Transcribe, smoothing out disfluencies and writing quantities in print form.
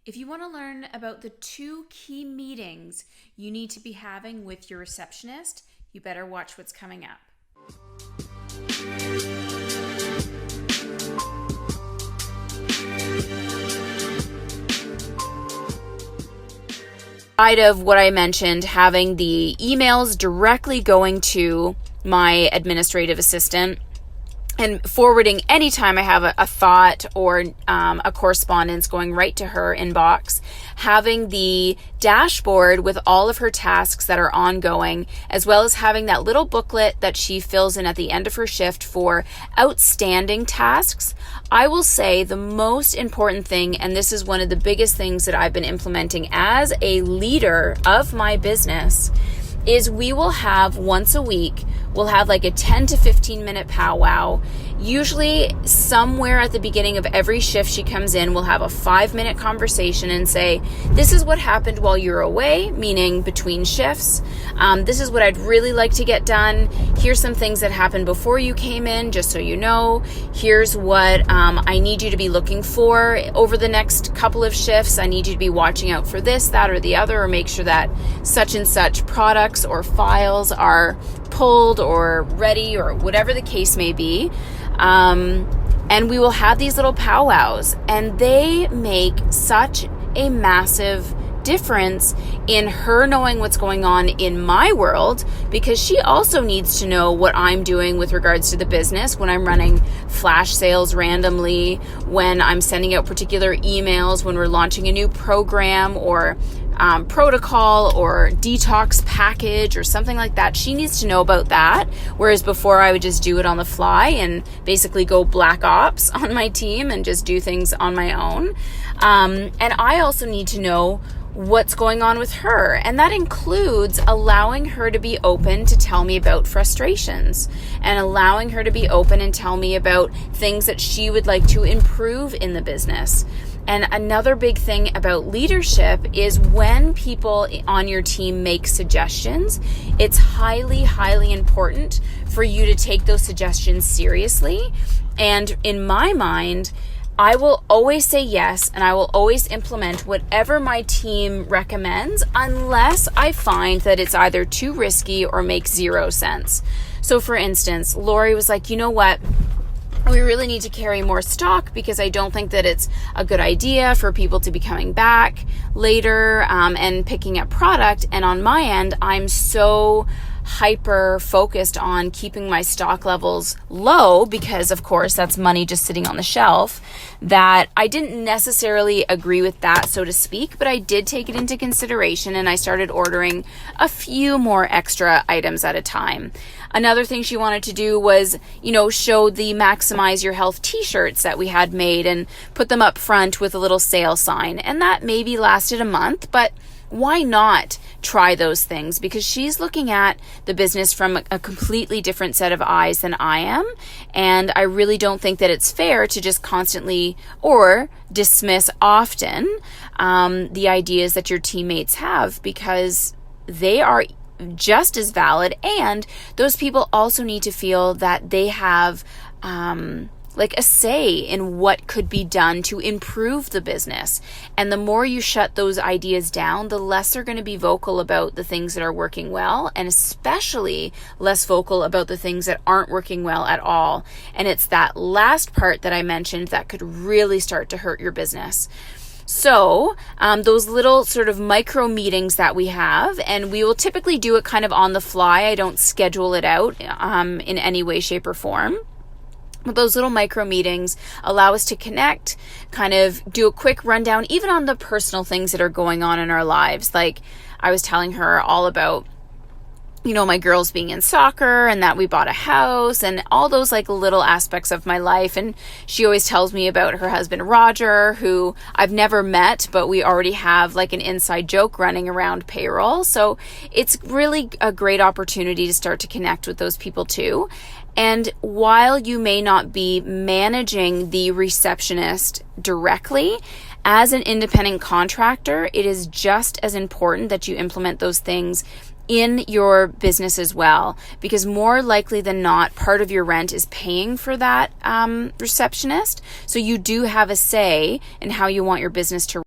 If you want to learn about the 2 key meetings you need to be having with your receptionist, you better watch what's coming up. Outside of what I mentioned, having the emails directly going to my administrative assistant and forwarding anytime I have a thought or a correspondence going right to her inbox, having the dashboard with all of her tasks that are ongoing, as well as having that little booklet that she fills in at the end of her shift for outstanding tasks. I will say the most important thing, and this is one of the biggest things that I've been implementing as a leader of my business, is we will have once a week, we'll have like a 10 to 15 minute powwow. Usually somewhere at the beginning of every shift she comes in, we'll have a 5-minute conversation and say, this is what happened while you're away, meaning between shifts. This is what I'd really like to get done. Here's some things that happened before you came in, just so you know. Here's what I need you to be looking for over the next couple of shifts. I need you to be watching out for this, that, or the other, or make sure that such and such products or files are pulled or ready or whatever the case may be. And we will have these little powwows, and they make such a massive difference in her knowing what's going on in my world, because she also needs to know what I'm doing with regards to the business when I'm running flash sales randomly, when I'm sending out particular emails, when we're launching a new program or protocol or detox package or something like that. She needs to know about that. Whereas before I would just do it on the fly and basically go black ops on my team and just do things on my own. And I also need to know what's going on with her. And that includes allowing her to be open to tell me about frustrations and allowing her to be open and tell me about things that she would like to improve in the business. And another big thing about leadership is when people on your team make suggestions, it's highly, highly important for you to take those suggestions seriously. And in my mind, I will always say yes, and I will always implement whatever my team recommends unless I find that it's either too risky or makes zero sense. So for instance, Lori was like, you know what? We really need to carry more stock because I don't think that it's a good idea for people to be coming back later and picking up product. And on my end, I'm so hyper focused on keeping my stock levels low because, of course, that's money just sitting on the shelf, that I didn't necessarily agree with that, so to speak, but I did take it into consideration and I started ordering a few more extra items at a time. Another thing she wanted to do was, show the Maximize Your Health t-shirts that we had made and put them up front with a little sale sign. And that maybe lasted a month, but why not try those things? Because she's looking at the business from a completely different set of eyes than I am. And I really don't think that it's fair to just constantly or dismiss often the ideas that your teammates have, because they are just as valid, and those people also need to feel that they have like a say in what could be done to improve the business. And the more you shut those ideas down, the less they're going to be vocal about the things that are working well, and especially less vocal about the things that aren't working well at all. And it's that last part that I mentioned that could really start to hurt your business. So those little sort of micro meetings that we have, and we will typically do it kind of on the fly. I don't schedule it out in any way, shape, or form. But those little micro meetings allow us to connect, kind of do a quick rundown, even on the personal things that are going on in our lives. Like I was telling her all about, my girls being in soccer and that we bought a house and all those like little aspects of my life. And she always tells me about her husband, Roger, who I've never met, but we already have like an inside joke running around payroll. So it's really a great opportunity to start to connect with those people too. And while you may not be managing the receptionist directly, as an independent contractor, it is just as important that you implement those things in your business as well, because more likely than not, part of your rent is paying for that receptionist. So you do have a say in how you want your business to